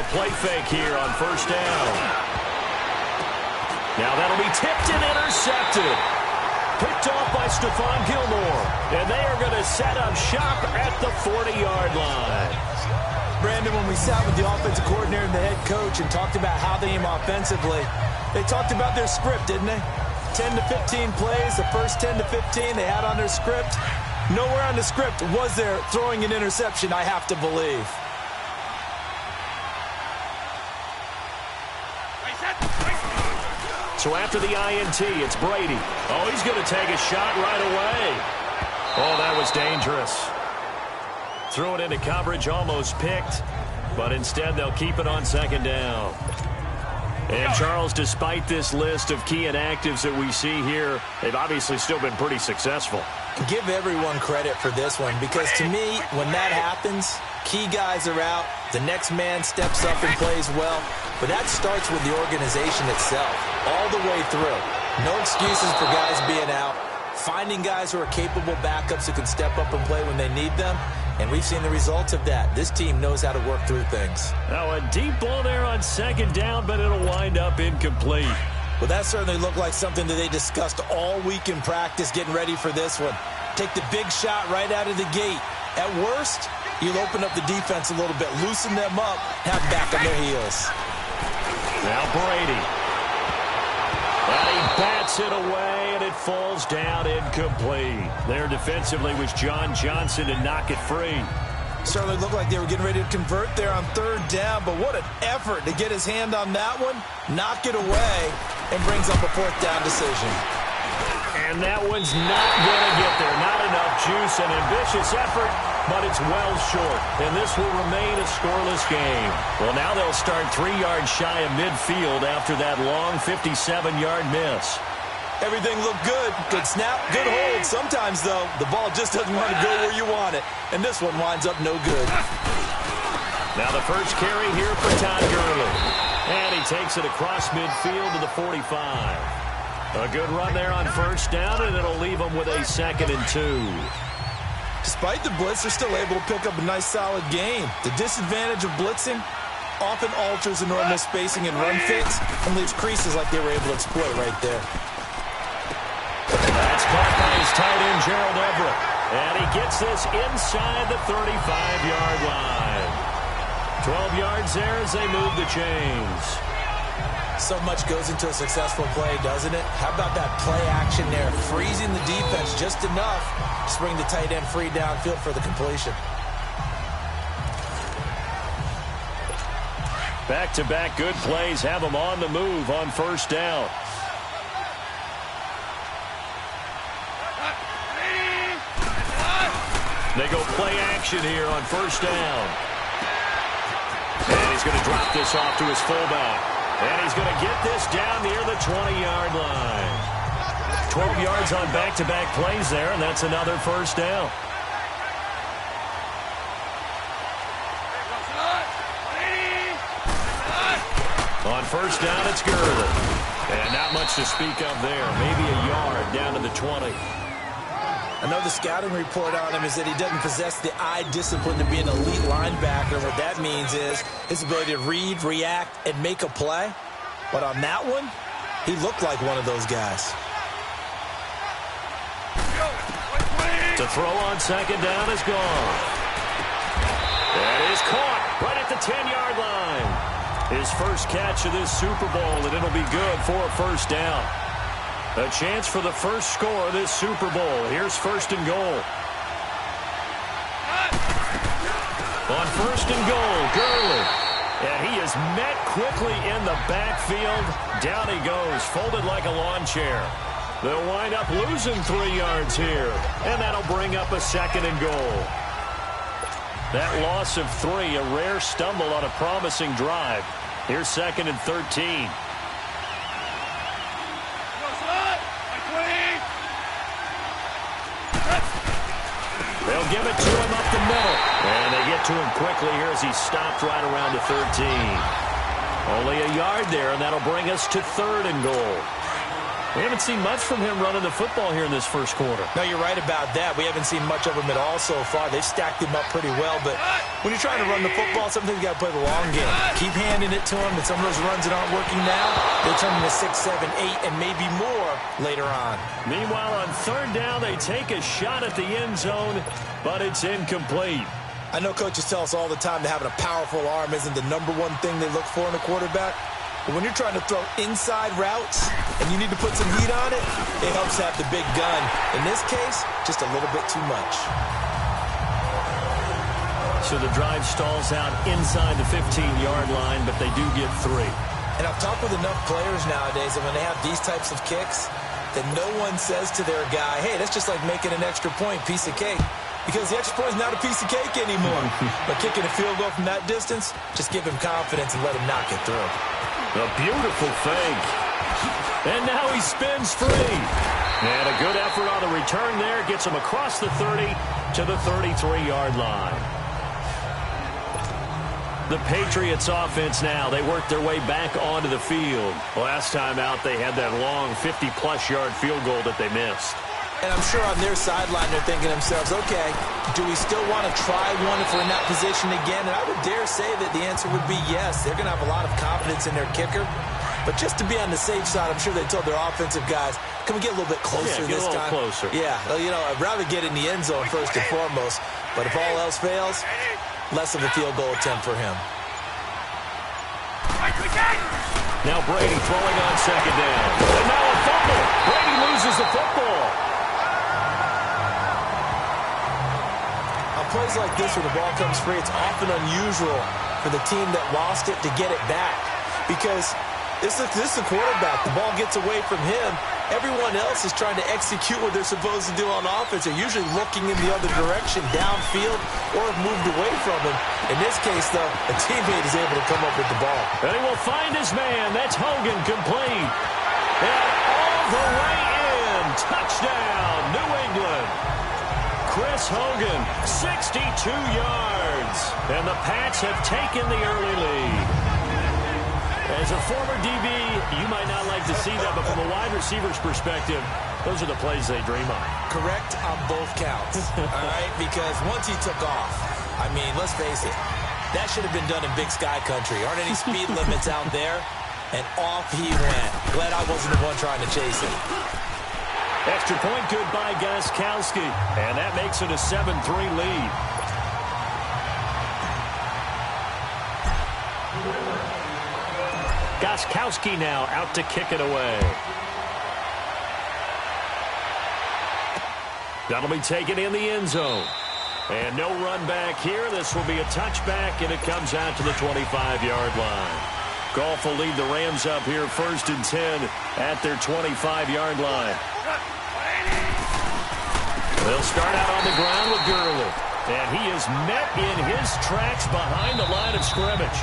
play fake here on first down. Now that'll be tipped and intercepted. Picked off by Stephon Gilmore. And they are going to set up shop at the 40-yard line. Brandon, when we sat with the offensive coordinator and the head coach and talked about how they aim offensively, they talked about their script, didn't they? 10 to 15 plays, the first 10 to 15 they had on their script. Nowhere on the script was there throwing an interception, I have to believe. So after the INT, it's Brady. Oh, he's going to take a shot right away. Oh, that was dangerous. Threw it into coverage, almost picked, but instead they'll keep it on second down. And, Charles, despite this list of key inactives that we see here, they've obviously still been pretty successful. Give everyone credit for this one, because to me, when that happens, key guys are out, the next man steps up and plays well, but that starts with the organization itself, all the way through. No excuses for guys being out, finding guys who are capable backups who can step up and play when they need them, and we've seen the results of that. This team knows how to work through things. Now a deep ball there on second down, but it'll wind up incomplete. Well, that certainly looked like something that they discussed all week in practice getting ready for this one. Take the big shot right out of the gate. At worst, you'll open up the defense a little bit, loosen them up, have back on their heels. Now Brady. And he bats it away, and it falls down incomplete. There defensively was John Johnson to knock it free. Certainly looked like they were getting ready to convert there on third down, but what an effort to get his hand on that one, knock it away, and brings up a fourth down decision. And that one's not going to get there. Not enough juice, an ambitious effort, but it's well short. And this will remain a scoreless game. Well, now they'll start 3 yards shy of midfield after that long 57-yard miss. Everything looked good. Good snap, good hold. Sometimes, though, the ball just doesn't want to go where you want it. And this one winds up no good. Now the first carry here for Todd Gurley. And he takes it across midfield to the 45. A good run there on first down, and it'll leave them with a 2nd and 2. Despite the blitz, they're still able to pick up a nice, solid gain. The disadvantage of blitzing often alters the normal spacing and run fits and leaves creases like they were able to exploit right there. That's caught by his tight end, Gerald Everett. And he gets this inside the 35-yard line. 12 yards there as they move the chains. So much goes into a successful play, doesn't it? How about that play action there? Freezing the defense just enough to bring the tight end free downfield for the completion. Back-to-back good plays have them on the move on first down. They go play action here on first down. And he's going to drop this off to his fullback. And he's going to get this down near the 20-yard line. 12 yards on back-to-back plays there, and that's another first down. On first down, it's Gurley. And not much to speak of there. Maybe a yard down to the 20. I know the scouting report on him is that he doesn't possess the eye discipline to be an elite linebacker. What that means is his ability to read, react, and make a play. But on that one, he looked like one of those guys. To throw on second down is gone. That is caught right at the 10-yard line. His first catch of this Super Bowl, and it'll be good for a first down. A chance for the first score of this Super Bowl. Here's first and goal. On first and goal, Gurley. And he is met quickly in the backfield. Down he goes, folded like a lawn chair. They'll wind up losing 3 yards here. And that'll bring up a 2nd and goal. That loss of 3, a rare stumble on a promising drive. Here's 2nd and 13. They'll give it to him up the middle. And they get to him quickly here as he stopped right around the 13. Only a yard there, and that'll bring us to 3rd and goal. We haven't seen much from him running the football here in this first quarter. No, you're right about that. We haven't seen much of him at all so far. They've stacked him up pretty well, but when you're trying to run the football, sometimes you got to play the long game. Keep handing it to him, and some of those runs that aren't working now, they turn into 6, 7, 8, and maybe more later on. Meanwhile, on third down, they take a shot at the end zone, but it's incomplete. I know coaches tell us all the time that having a powerful arm isn't the #1 thing they look for in a quarterback. But when you're trying to throw inside routes and you need to put some heat on it, it helps have the big gun. In this case, just a little bit too much. So the drive stalls out inside the 15-yard line, but they do get 3. And I've talked with enough players nowadays that when they have these types of kicks, that no one says to their guy, hey, that's just like making an extra point, piece of cake. Because the extra point is not a piece of cake anymore. But kicking a field goal from that distance, just give him confidence and let him knock it through. A beautiful fake. And now he spins free. And a good effort on the return there gets him across the 30 to the 33-yard line. The Patriots offense now, they work their way back onto the field. Last time out, they had that long 50-plus yard field goal that they missed. And I'm sure on their sideline they're thinking to themselves, okay, do we still want to try one if we're in that position again? And I would dare say that the answer would be yes. They're going to have a lot of confidence in their kicker. But just to be on the safe side, I'm sure they told their offensive guys, can we get a little bit closer this time? Closer. Yeah, well, you know, I'd rather get in the end zone first and foremost. But if all else fails, less of a field goal attempt for him. Now Brady throwing on second down. And now a fumble. Brady loses the football. Plays like this where the ball comes free, it's often unusual for the team that lost it to get it back. Because this is a quarterback. The ball gets away from him. Everyone else is trying to execute what they're supposed to do on offense. They're usually looking in the other direction, downfield, or have moved away from him. In this case, though, a teammate is able to come up with the ball. And he will find his man. That's Hogan, complete. And all the way in. Touchdown, New England. Chris Hogan, 62 yards. And the Pats have taken the early lead. As a former DB, you might not like to see that, but from a wide receiver's perspective, those are the plays they dream of. Correct on both counts, all right? Because once he took off, I mean, let's face it, that should have been done in Big Sky Country. Aren't any speed limits out there? And off he went. Glad I wasn't the one trying to chase him. Extra point good by Gostkowski. And that makes it a 7-3 lead. Gostkowski now out to kick it away. That'll be taken in the end zone. And no run back here. This will be a touchback, and it comes out to the 25-yard line. Goff will lead the Rams up here 1st and 10 at their 25-yard line. They'll start out on the ground with Gurley. And he is met in his tracks behind the line of scrimmage.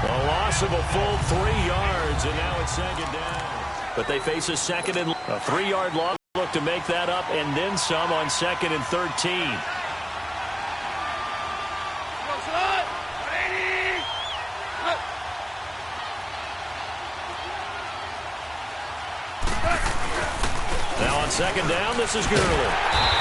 A loss of a full 3 yards, and now it's second down. But they face a second and a 3-yard loss. Look to make that up and then some on 2nd and 13. Now on second down, this is Gurley.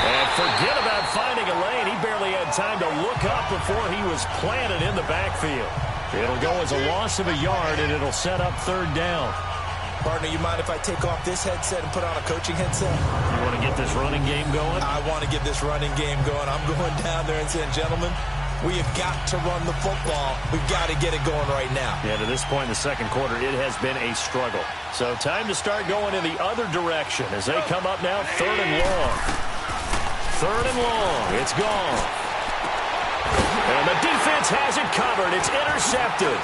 And forget about finding a lane. He barely had time to look up before he was planted in the backfield. It'll go as a loss of a yard, and it'll set up 3rd down. Partner, you mind if I take off this headset and put on a coaching headset? You want to get this running game going? I want to get this running game going. I'm going down there and saying, gentlemen, we have got to run the football. We've got to get it going right now. Yeah, to this point in the second quarter, it has been a struggle. So time to start going in the other direction as they come up now 3rd and long. 3rd and long. It's gone. And the defense has it covered. It's intercepted.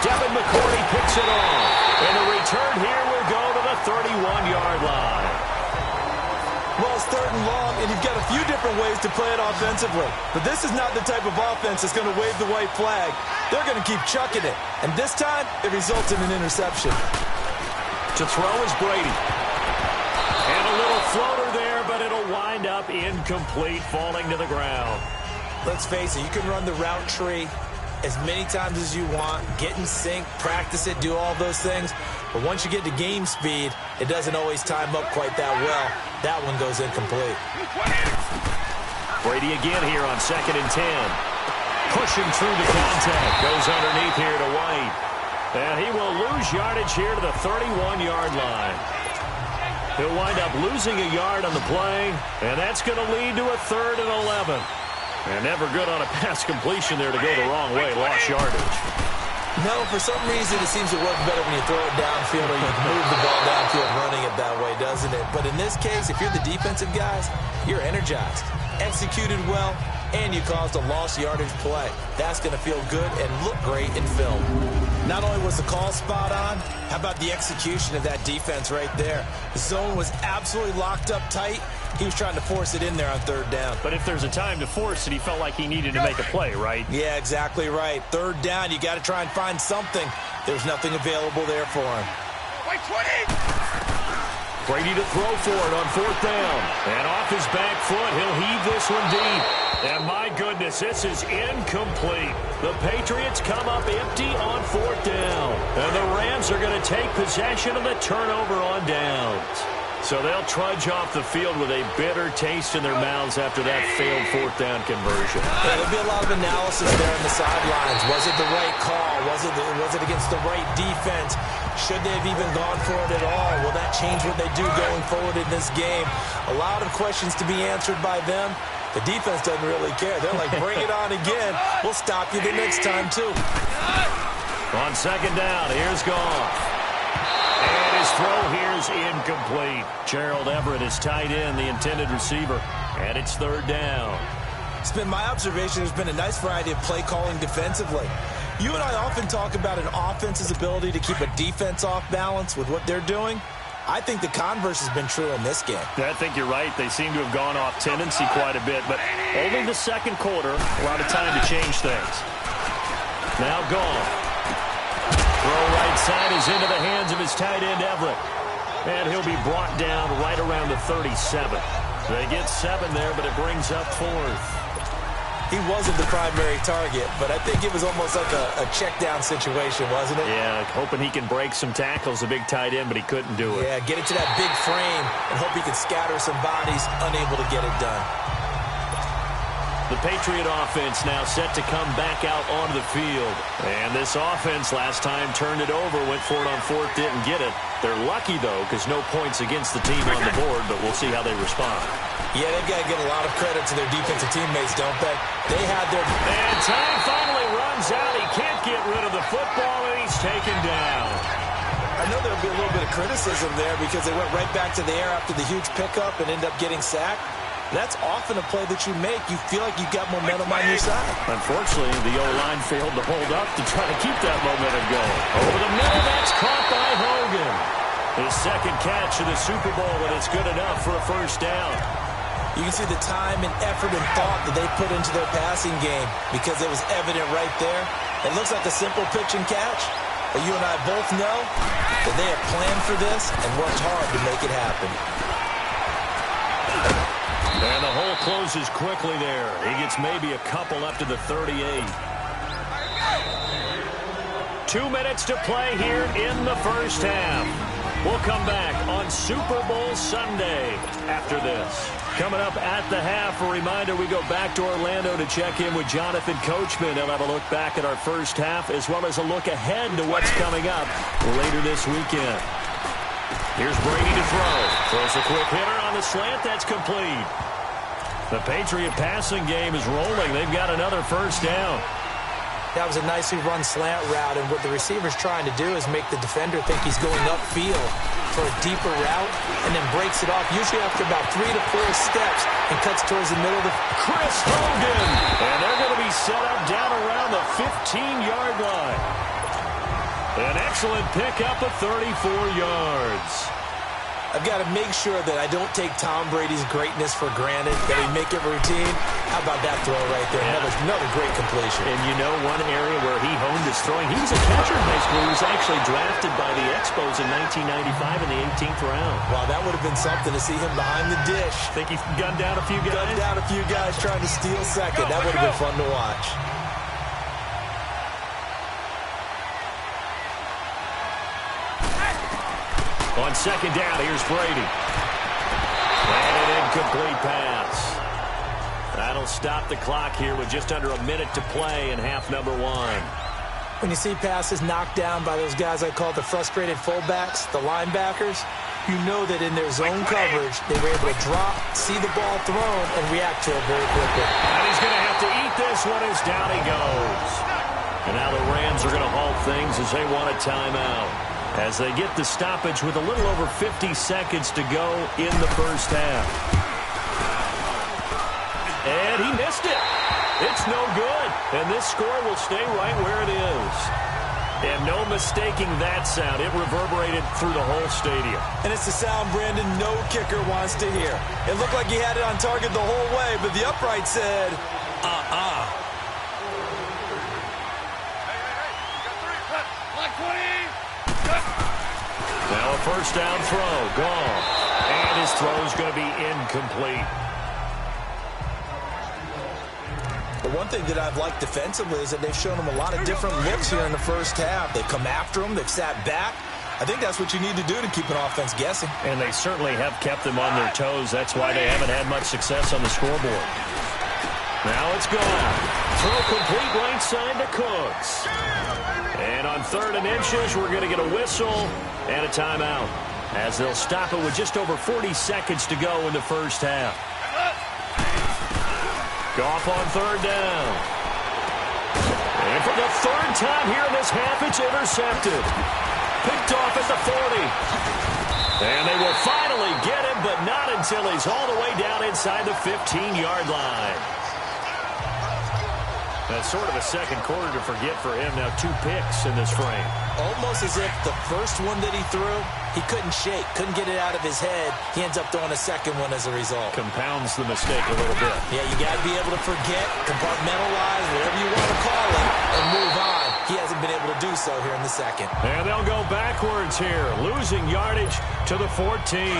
Devin McCourty picks it off. And the return here will go to the 31-yard line. Well, it's 3rd and long, and you've got a few different ways to play it offensively. But this is not the type of offense that's going to wave the white flag. They're going to keep chucking it. And this time, it results in an interception. To throw is Brady. And a little floater there, but it'll wind up incomplete, falling to the ground. Let's face it, you can run the route tree as many times as you want, get in sync, practice it, do all those things. But once you get to game speed, it doesn't always time up quite that well. That one goes incomplete. Brady again here on 2nd and 10. Pushing through the contact. Goes underneath here to White. And he will lose yardage here to the 31-yard line. He'll wind up losing a yard on the play, and that's going to lead to a 3rd and 11. And never good on a pass completion there to go the wrong way. Lost yardage. No, for some reason it seems to work better when you throw it downfield or you can move the ball downfield running it that way, doesn't it? But in this case, if you're the defensive guys, you're energized, executed well, and you caused a lost yardage play. That's going to feel good and look great in film. Not only was the call spot on, how about the execution of that defense right there? The zone was absolutely locked up tight. He was trying to force it in there on 3rd down. But if there's a time to force it, he felt like he needed to make a play, right? Yeah, exactly right. 3rd down, you got to try and find something. There's nothing available there for him. Wait, 20! Brady to throw for it on 4th down. And off his back foot, he'll heave this one deep. And my goodness, this is incomplete. The Patriots come up empty on 4th down. And the Rams are going to take possession of the turnover on downs. So they'll trudge off the field with a bitter taste in their mouths after that failed 4th down conversion. Yeah, there'll be a lot of analysis there on the sidelines. Was it the right call? Was it against the right defense? Should they have even gone for it at all? Will that change what they do going forward in this game? A lot of questions to be answered by them. The defense doesn't really care. They're like, bring it on again. We'll stop you the next time, too. On 2nd down, here's Goff. And his throw here is incomplete. Gerald Everett is tied in, the intended receiver. And it's 3rd down. It's been my observation there's been a nice variety of play calling defensively. You and I often talk about an offense's ability to keep a defense off balance with what they're doing. I think the converse has been true in this game. I think you're right. They seem to have gone off tendency quite a bit, but only the 2nd quarter, a lot of time to change things. Now Goff. Throw right side is into the hands of his tight end, Everett. And he'll be brought down right around the 37. They get 7 there, but it brings up 4th. He wasn't the primary target, but I think it was almost like a check-down situation, wasn't it? Yeah, hoping he can break some tackles, a big tight end, but he couldn't do it. Yeah, get it to that big frame and hope he can scatter some bodies, unable to get it done. The Patriot offense now set to come back out onto the field. And this offense last time turned it over, went for it on 4th, didn't get it. They're lucky, though, because no points against the team on the board, but we'll see how they respond. Yeah, they've got to get a lot of credit to their defensive teammates, don't they? They had their... And time finally runs out. He can't get rid of the football, and he's taken down. I know there'll be a little bit of criticism there because they went right back to the air after the huge pickup and ended up getting sacked. That's often a play that you make. You feel like you've got momentum on your side. Unfortunately, the O-line failed to hold up to try to keep that momentum going. Over the middle, that's caught by Hogan. His 2nd catch of the Super Bowl, and it's good enough for a 1st down. You can see the time and effort and thought that they put into their passing game because it was evident right there. It looks like a simple pitch and catch, but you and I both know that they have planned for this and worked hard to make it happen. And the hole closes quickly there. He gets maybe a couple up to the 38. 2 minutes to play here in the 1st half. We'll come back on Super Bowl Sunday after this. Coming up at the half, a reminder, we go back to Orlando to check in with Jonathan Coachman. He'll have a look back at our 1st half as well as a look ahead to what's coming up later this weekend. Here's Brady to throw. Throws a quick hitter on the slant. That's complete. The Patriot passing game is rolling. They've got another 1st down. That was a nicely run slant route, and what the receiver's trying to do is make the defender think he's going upfield for a deeper route and then breaks it off, usually after about 3 to 4 steps, and cuts towards the middle of the... Chris Hogan! And they're going to be set up down around the 15-yard line. An excellent pickup of 34 yards. I've got to make sure that I don't take Tom Brady's greatness for granted, that we make it routine. How about that throw right there? Yeah. Another great completion. And you know one area where he honed his throwing, he was a catcher in high school. He was actually drafted by the Expos in 1995 in the 18th round. Wow, that would have been something to see him behind the dish. Think he gunned down a few guys? Gunned down a few guys trying to steal second. That would have been fun to watch. On second down, here's Brady. And an incomplete pass. That'll stop the clock here with just under a minute to play in half number one. When you see passes knocked down by those guys I call the frustrated fullbacks, the linebackers, you know that in their zone coverage, they were able to drop, see the ball thrown, and react to it very quickly. And he's going to have to eat this one as down he goes. And now the Rams are going to halt things as they want a timeout, as they get the stoppage with a little over 50 seconds to go in the first half. And he missed it. It's no good. And this score will stay right where it is. And no mistaking that sound. It reverberated through the whole stadium. And it's the sound, Brandon, no kicker wants to hear. It looked like he had it on target the whole way, but the upright said, Now a first down throw, gone. And his throw's going to be incomplete. The one thing that I've liked defensively is that they've shown him a lot of different looks here in the first half. They've come after him. They've sat back. I think that's what you need to do to keep an offense guessing. And they certainly have kept them on their toes. That's why they haven't had much success on the scoreboard. Now it's gone. Throw complete right side to Cooks. And on 3rd and inches, we're going to get a whistle and a timeout, as they'll stop it with just over 40 seconds to go in the first half. Goff on 3rd down. And for the 3rd time here in this half, it's intercepted. Picked off at the 40. And they will finally get him, but not until he's all the way down inside the 15-yard line. That's sort of a second quarter to forget for him. Now 2 picks in this frame. Almost as if the first one that he threw, he couldn't shake, couldn't get it out of his head. He ends up throwing a second one as a result. Compounds the mistake a little bit. Yeah, you got to be able to forget, compartmentalize, whatever you want to call it, and move on. He hasn't been able to do so here in the second. And they'll go backwards here, losing yardage to the 14.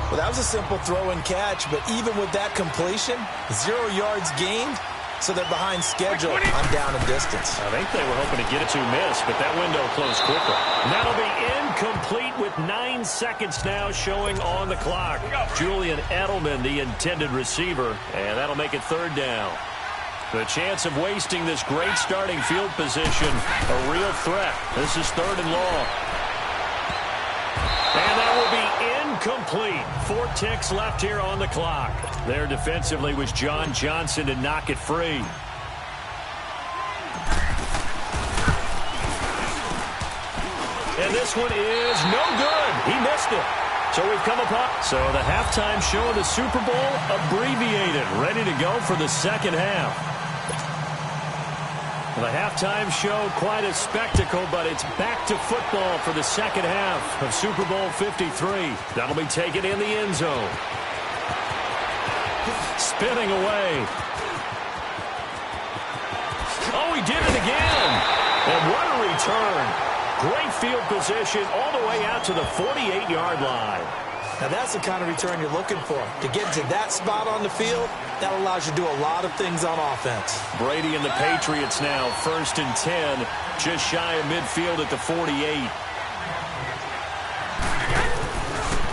Well, that was a simple throw and catch, but even with that completion, 0 yards gained. So they're behind schedule on down and distance. I think they were hoping to get it to miss, but that window closed quickly. And that'll be incomplete with 9 seconds now showing on the clock. Julian Edelman, the intended receiver, and that'll make it 3rd down. The chance of wasting this great starting field position, a real threat. This is 3rd and long. And that will be incomplete. 4 ticks left here on the clock. There defensively was John Johnson to knock it free. And this one is no good. He missed it. So we've come upon. So the halftime show of the Super Bowl abbreviated, ready to go for the second half. The halftime show, quite a spectacle, but it's back to football for the second half of Super Bowl 53. That'll be taken in the end zone. Spinning away. Oh, he did it again. And what a return. Great field position all the way out to the 48-yard line. Now, that's the kind of return you're looking for. To get to that spot on the field, that allows you to do a lot of things on offense. Brady and the Patriots now, 1st and 10, just shy of midfield at the 48.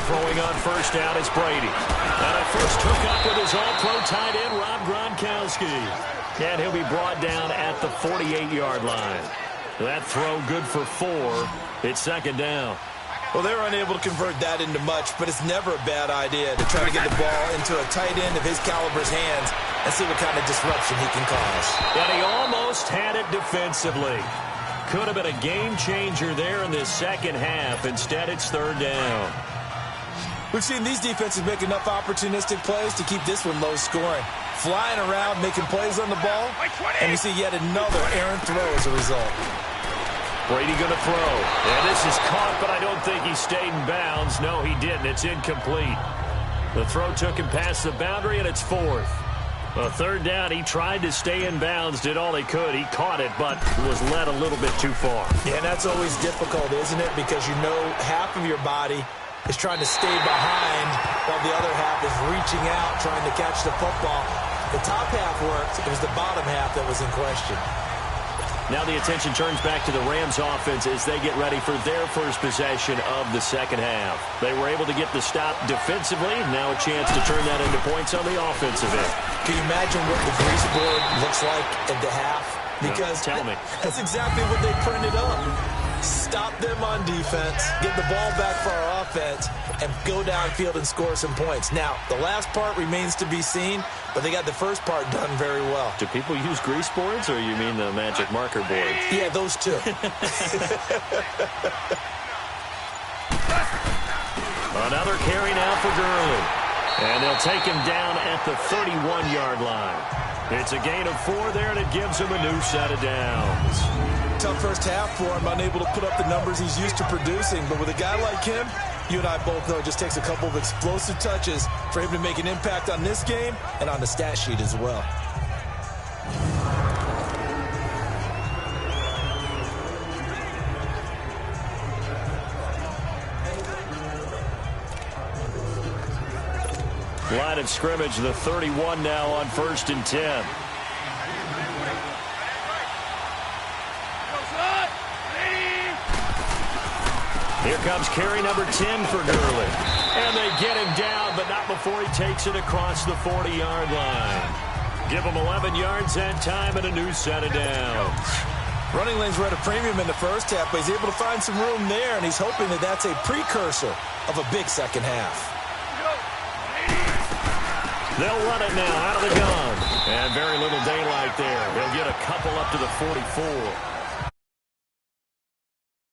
Throwing on 1st down is Brady. And a first hookup with his all-pro tight end, Rob Gronkowski. And he'll be brought down at the 48-yard line. That throw good for 4. It's 2nd down. Well, they were unable to convert that into much, but it's never a bad idea to try to get the ball into a tight end of his caliber's hands and see what kind of disruption he can cause. And he almost had it defensively. Could have been a game changer there in this second half. Instead, it's 3rd down. We've seen these defenses make enough opportunistic plays to keep this one low scoring. Flying around, making plays on the ball, and you see yet another errant throw as a result. Brady going to throw. And this is caught, but I don't think he stayed in bounds. No, he didn't. It's incomplete. The throw took him past the boundary, and it's 4th. A 3rd down, he tried to stay in bounds, did all he could. He caught it, but was led a little bit too far. Yeah, and that's always difficult, isn't it? Because you know half of your body is trying to stay behind while the other half is reaching out, trying to catch the football. The top half worked. It was the bottom half that was in question. Now the attention turns back to the Rams offense as they get ready for their first possession of the second half. They were able to get the stop defensively. Now a chance to turn that into points on the offensive end. Can you imagine what the grease board looks like at the half? Because tell me. That's exactly what they printed up. Stop them on defense, get the ball back for our offense, and go downfield and score some points. Now, the last part remains to be seen, but they got the first part done very well. Do people use grease boards, or you mean the magic marker board? Yeah, those two. Another carry now for Gurley. And they'll take him down at the 31-yard line. It's a gain of 4 there, and it gives him a new set of downs. Tough first half for him, unable to put up the numbers he's used to producing. But with a guy like him, you and I both know it just takes a couple of explosive touches for him to make an impact on this game and on the stat sheet as well. Line of scrimmage, the 31 now on 1st and 10. Here comes carry number 10 for Gurley. And they get him down, but not before he takes it across the 40-yard line. Give him 11 yards that time and a new set of downs. Running lanes were at a premium in the first half, but he's able to find some room there, and he's hoping that that's a precursor of a big second half. They'll run it now out of the gun. And very little daylight there. They'll get a couple up to the 44.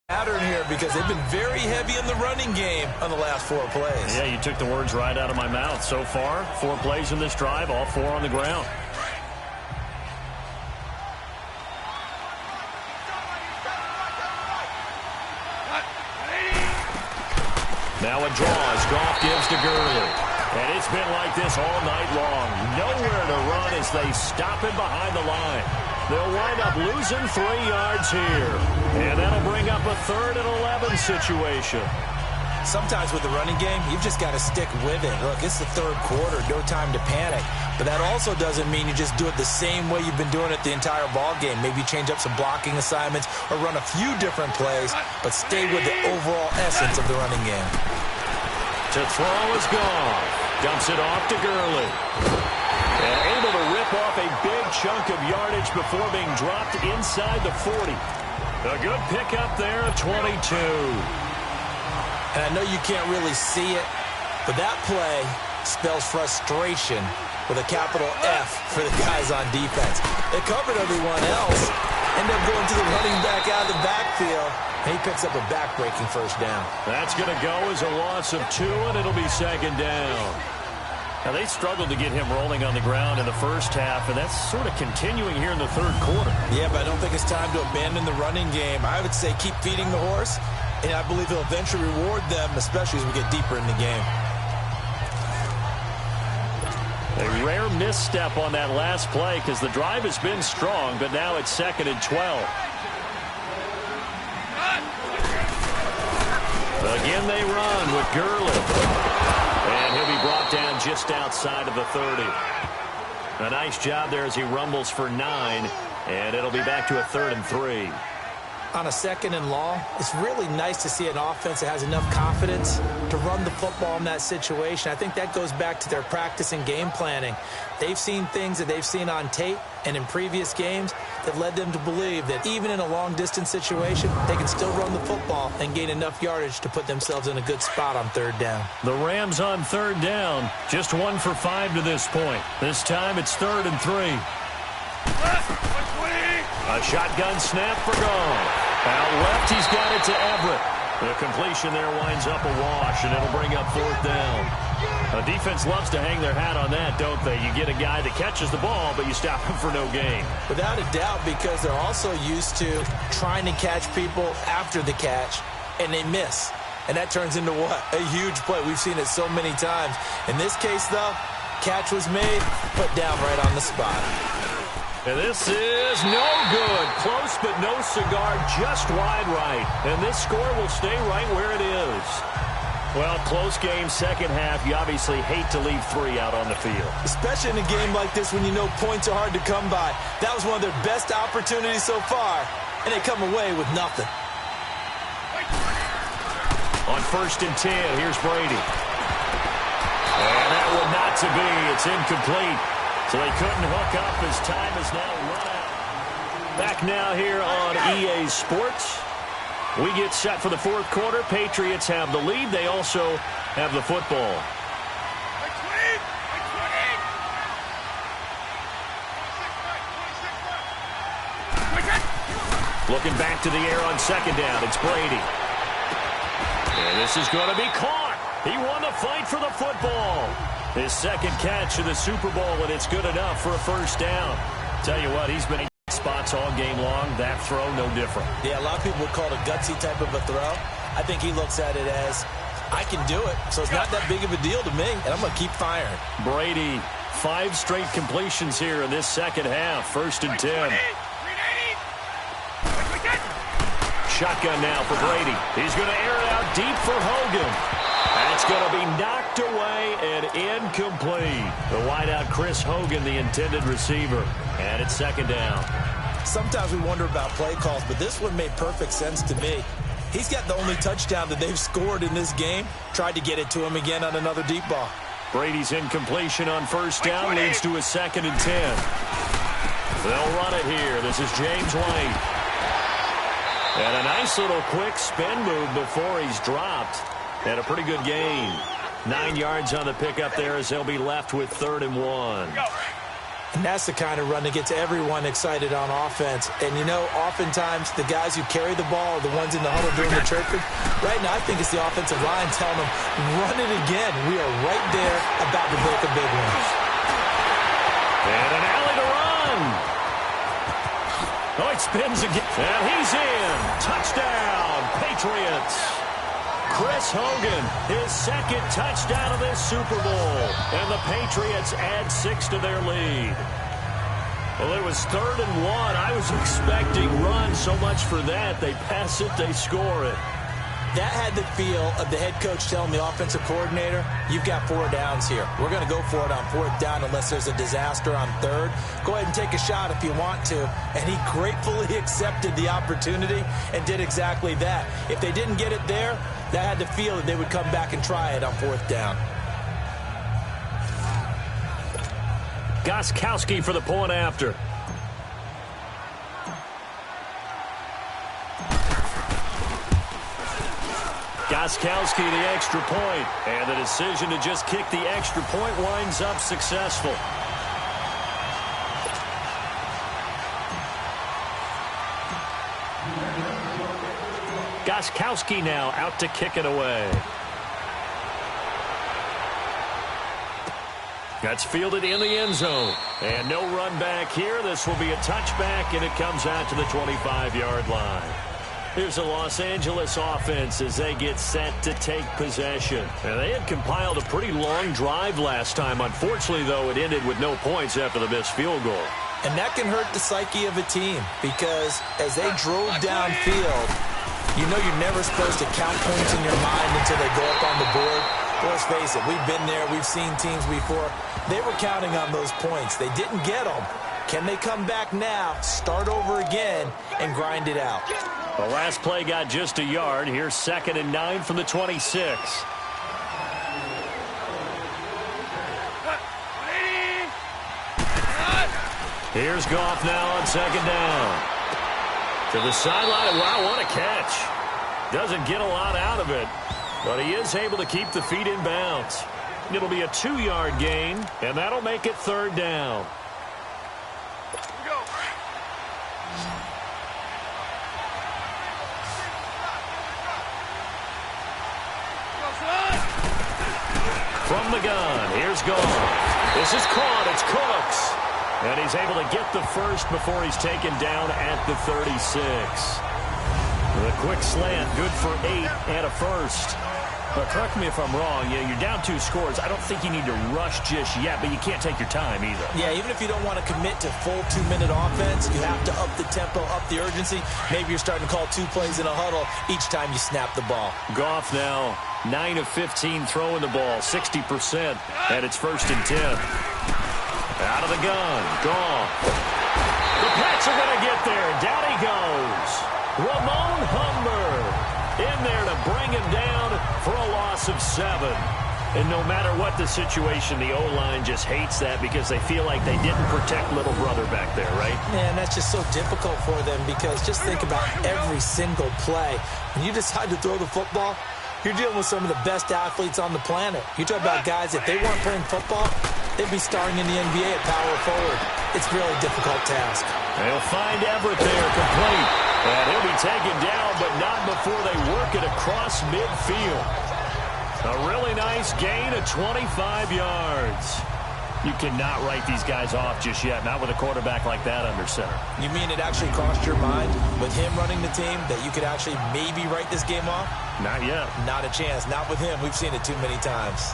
Pattern here because they've been very heavy in the running game on the last 4 plays. Yeah, you took the words right out of my mouth. So far, 4 plays in this drive, all 4 on the ground. Now a draw as Goff gives to Gurley. And it's been like this all night long. Nowhere to run as they stop him behind the line. They'll wind up losing 3 yards here. And that'll bring up a 3rd and 11 situation. Sometimes with the running game, you've just got to stick with it. Look, it's the 3rd quarter, no time to panic. But that also doesn't mean you just do it the same way you've been doing it the entire ball game. Maybe change up some blocking assignments or run a few different plays, but stay with the overall essence of the running game. To throw is Goff. Dumps it off to Gurley. And able to rip off a big chunk of yardage before being dropped inside the 40. A good pickup there at 22. And I know you can't really see it, but that play spells frustration with a capital F for the guys on defense. They covered everyone else, end up going to the running back out of the backfield, and he picks up a back-breaking first down. That's going to go as a loss of 2, and it'll be 2nd down. Now, they struggled to get him rolling on the ground in the first half, and that's sort of continuing here in the 3rd quarter. Yeah, but I don't think it's time to abandon the running game. I would say keep feeding the horse, and I believe he'll eventually reward them, especially as we get deeper in the game. A rare misstep on that last play because the drive has been strong, but now it's 2nd and 12. Again, they run with Gurley. And he'll be brought down just outside of the 30. A nice job there as he rumbles for 9. And it'll be back to a 3rd and 3. On a 2nd and long, it's really nice to see an offense that has enough confidence to run the football in that situation. I think that goes back to their practice and game planning. They've seen things that they've seen on tape and in previous games that led them to believe that even in a long-distance situation, they can still run the football and gain enough yardage to put themselves in a good spot on 3rd down. The Rams on 3rd down, just 1 for 5 to this point. This time it's 3rd and 3. A shotgun snap for Goff. Out left, he's got it to Everett. The completion there winds up a wash, and it'll bring up 4th down. The defense loves to hang their hat on that, don't they? You get a guy that catches the ball, but you stop him for no gain. Without a doubt, because they're also used to trying to catch people after the catch, and they miss. And that turns into what? A huge play. We've seen it so many times. In this case, though, catch was made, put down right on the spot. And this is no good. Close, but no cigar, just wide right. And this score will stay right where it is. Well, close game, second half. You obviously hate to leave 3 out on the field. Especially in a game like this when you know points are hard to come by. That was one of their best opportunities so far, and they come away with nothing. On 1st and 10, here's Brady. And that one not to be. It's incomplete. So they couldn't hook up as time is now run out. Back now here on EA Sports. We get set for the 4th quarter. Patriots have the lead. They also have the football. Looking back to the air on 2nd down. It's Brady. And this is going to be caught. He won the fight for the football. His 2nd catch of the Super Bowl, and it's good enough for a 1st down. Tell you what, he's been in spots all game long. That throw, no different. Yeah, a lot of people would call it a gutsy type of a throw. I think he looks at it as, I can do it, so it's not that big of a deal to me, and I'm going to keep firing. Brady, 5 straight completions here in this second half. 1st and 10. Shotgun now for Brady. He's going to air it out deep for Hogan. That's going to be knocked away and incomplete. The wideout Chris Hogan, the intended receiver. And it's 2nd down. Sometimes we wonder about play calls, but this one made perfect sense to me. He's got the only touchdown that they've scored in this game. Tried to get it to him again on another deep ball. Brady's incompletion on 1st down leads to a 2nd and 10. They'll run it here. This is James White. And a nice little quick spin move before he's dropped. And a pretty good gain. 9 yards on the pickup there as they'll be left with 3rd and 1. And that's the kind of run that gets everyone excited on offense. And, you know, oftentimes the guys who carry the ball are the ones in the huddle doing the chirping. Right now, I think it's the offensive line telling them, run it again. We are right there about to break a big one. And an alley to run. Oh, it spins again. And he's in. Touchdown, Patriots. Chris Hogan, his 2nd touchdown of this Super Bowl. And the Patriots add 6 to their lead. Well, it was 3rd and 1. I was expecting run so much for that. They pass it, they score it. That had the feel of the head coach telling the offensive coordinator, you've got 4 downs here. We're going to go for it on 4th down unless there's a disaster on 3rd. Go ahead and take a shot if you want to. And he gratefully accepted the opportunity and did exactly that. If they didn't get it there, that had the feel that they would come back and try it on 4th down. Gostkowski for the point after. Gostkowski the extra point, and the decision to just kick the extra point winds up successful. Gostkowski now out to kick it away. That's fielded in the end zone. And no run back here. This will be a touchback, and it comes out to the 25-yard line. Here's the Los Angeles offense as they get set to take possession. And they had compiled a pretty long drive last time. Unfortunately, though, it ended with no points after the missed field goal. And that can hurt the psyche of a team because as they drove downfield, you know you're never supposed to count points in your mind until they go up on the board. Well, let's face it, we've been there. We've seen teams before. They were counting on those points. They didn't get them. Can they come back now, start over again, and grind it out? The last play got just a yard. Here's 2nd and 9 from the 26. Here's Goff now on 2nd down. To the sideline. Wow, what a catch. Doesn't get a lot out of it, but he is able to keep the feet in bounds. It'll be a 2-yard gain, and that'll make it 3rd down. From the gun, here's Goff. This is caught. It's Cooks. And he's able to get the first before he's taken down at the 36. The quick slant, good for 8 and a first. But correct me if I'm wrong, you're down 2 scores. I don't think you need to rush just yet, but you can't take your time either. Yeah, even if you don't want to commit to full 2-minute offense, you have to up the tempo, up the urgency. Maybe you're starting to call 2 plays in a huddle each time you snap the ball. Goff now 9 of 15 throwing the ball, 60%, and it's 1st and 10. Out of the gun, Goff. The Pats are going to get there. Down he goes. Ramon Humber in there to bring him down for a loss of 7. And no matter what the situation, the O-line just hates that because they feel like they didn't protect little brother back there, right? Man, that's just so difficult for them because just think about every single play. When you decide to throw the football, you're dealing with some of the best athletes on the planet. You talk about guys, if they weren't playing football, they'd be starring in the NBA at power forward. It's a really difficult task. They'll find Everett there, complete. And he'll be taken down, but not before they work it across midfield. A really nice gain of 25 yards. You cannot write these guys off just yet, not with a quarterback like that under center. You mean it actually crossed your mind with him running the team that you could actually maybe write this game off? Not yet. Not a chance. Not with him. We've seen it too many times.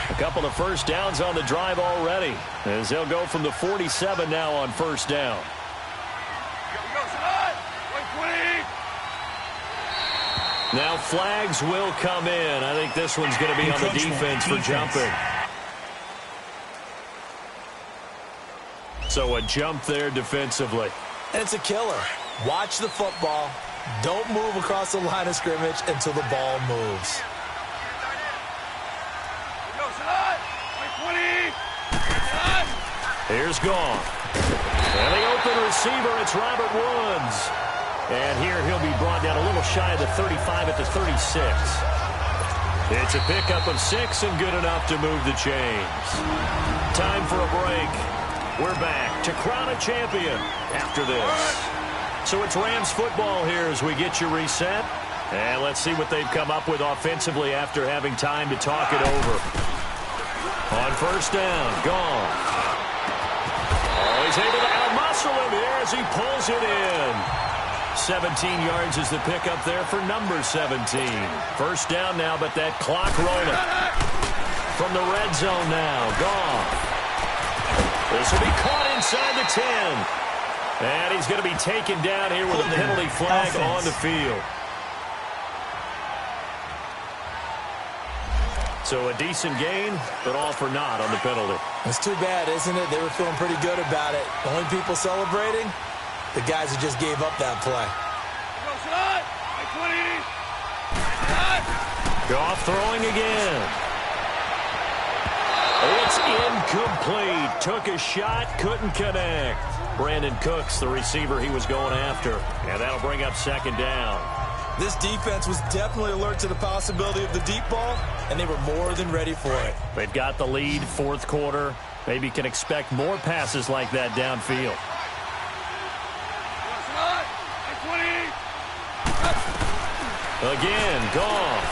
A couple of first downs on the drive already, as they'll go from the 47 now on first down. Now flags will come in. I think this one's going to be on the defense for jumping. So a jump there defensively. And it's a killer. Watch the football. Don't move across the line of scrimmage until the ball moves. Here's Goff. And the open receiver, it's Robert Woods. And here he'll be brought down a little shy of the 35 at the 36. It's a pickup of 6 and good enough to move the chains. Time for a break. We're back to crown a champion after this. So it's Rams football here as we get you reset. And let's see what they've come up with offensively after having time to talk it over. On first down, Goff. Oh, he's able to outmuscle him here as he pulls it in. 17 yards is the pickup there for number 17. First down now, but that clock rolling. From the red zone now, Goff. This will be caught inside the 10. And he's going to be taken down here with a penalty flag on the field. So a decent gain, but all for naught on the penalty. It's too bad, isn't it? They were feeling pretty good about it. The only people celebrating, the guys who just gave up that play. Goff throwing again. It's incomplete. Took a shot, couldn't connect. Brandon Cooks, the receiver he was going after. And that'll bring up second down. This defense was definitely alert to the possibility of the deep ball, and they were more than ready for it. They've got the lead, fourth quarter. Maybe can expect more passes like that downfield. Again, Goff.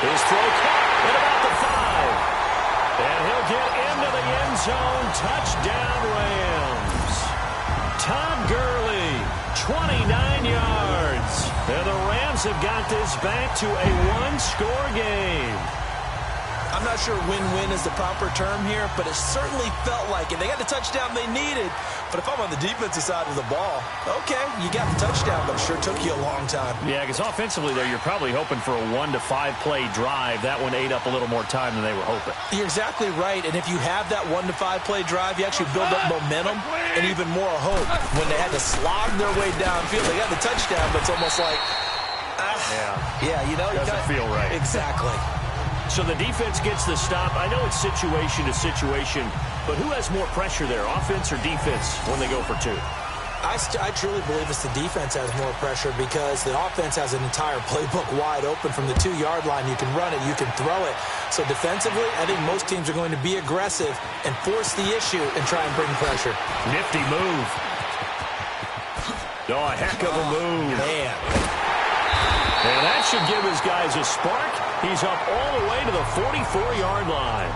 His throw caught at about the 5. And he'll get into the end zone. Touchdown, Rams. Todd Gurley, 29 yards. And the Rams have got this back to a one-score game. I'm not sure win-win is the proper term here, but it certainly felt like it. They got the touchdown they needed, but if I'm on the defensive side of the ball, okay, you got the touchdown, but it sure took you a long time. Yeah, because offensively, though, you're probably hoping for a 1 to 5 play drive. That one ate up a little more time than they were hoping. You're exactly right, and if you have that 1 to 5 play drive, you actually build up momentum and even more hope. When they had to slog their way downfield, they got the touchdown, but it's almost like, yeah, you know, doesn't feel right. Exactly. So the defense gets the stop. I know it's situation to situation, but who has more pressure there, offense or defense, when they go for 2? I truly believe it's the defense has more pressure because the offense has an entire playbook wide open from the 2-yard line. You can run it, you can throw it. So defensively, I think most teams are going to be aggressive and force the issue and try and bring pressure. Nifty move. Oh, a heck of a move. Man. And that should give his guys a spark. He's up all the way to the 44-yard line.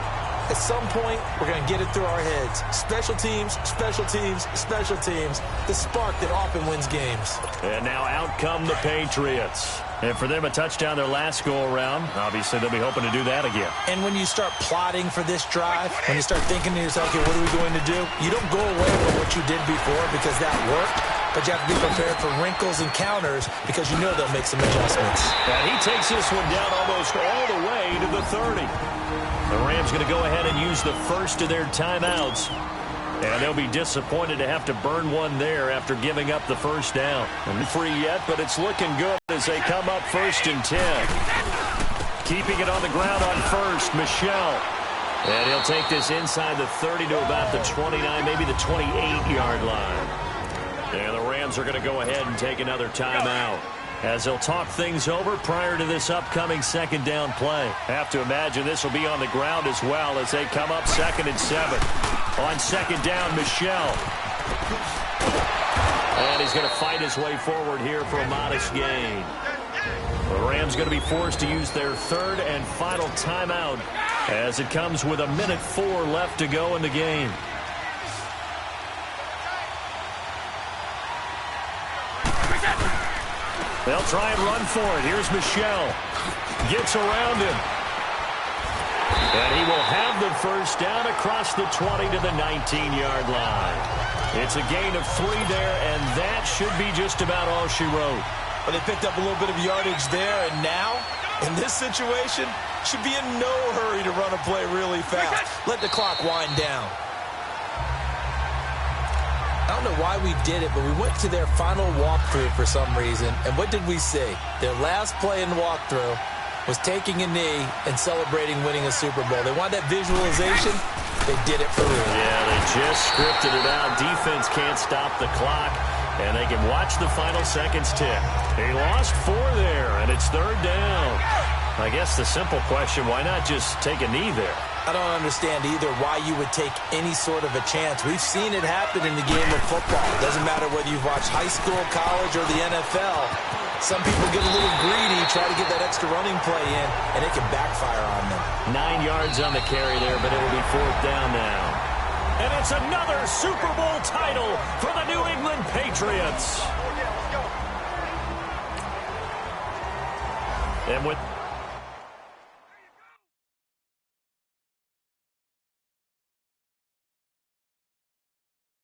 At some point, we're going to get it through our heads. Special teams, special teams, special teams. The spark that often wins games. And now out come the Patriots. And for them, a touchdown their last go-around. Obviously, they'll be hoping to do that again. And when you start plotting for this drive, when you start thinking to yourself, okay, what are we going to do? You don't go away from what you did before because that worked. But you have to be prepared for wrinkles and counters because you know they'll make some adjustments. And he takes this one down almost all the way to the 30. The Rams going to go ahead and use the first of their timeouts. And they'll be disappointed to have to burn one there after giving up the first down. Not free yet, but it's looking good as they come up 1st and 10. Keeping it on the ground on first, Michel. And he'll take this inside the 30 to about the 29, maybe the 28-yard line. And the Rams are going to go ahead and take another timeout as they'll talk things over prior to this upcoming second down play. Have to imagine this will be on the ground as well as they come up 2nd and 7. On second down, Michel. And he's going to fight his way forward here for a modest gain. The Rams going to be forced to use their third and final timeout as it comes with 1:04 left to go in the game. They'll try and run for it. Here's Michel. Gets around him. And he will have the first down across the 20 to the 19-yard line. It's a gain of 3 there, and that should be just about all she wrote. But they picked up a little bit of yardage there, and now, in this situation, should be in no hurry to run a play really fast. Let the clock wind down. I don't know why we did it, but we went to their final walkthrough for some reason. And what did we see? Their last play in the walkthrough was taking a knee and celebrating winning a Super Bowl. They want that visualization. They did it for real. Yeah, they just scripted it out. Defense can't stop the clock, and they can watch the final seconds tick. They lost 4 there, and it's 3rd down. I guess the simple question, why not just take a knee there? I don't understand either why you would take any sort of a chance. We've seen it happen in the game of football. It doesn't matter whether you've watched high school, college, or the NFL. Some people get a little greedy, try to get that extra running play in, and it can backfire on them. 9 yards on the carry there, but it will be 4th down now. And it's another Super Bowl title for the New England Patriots. And with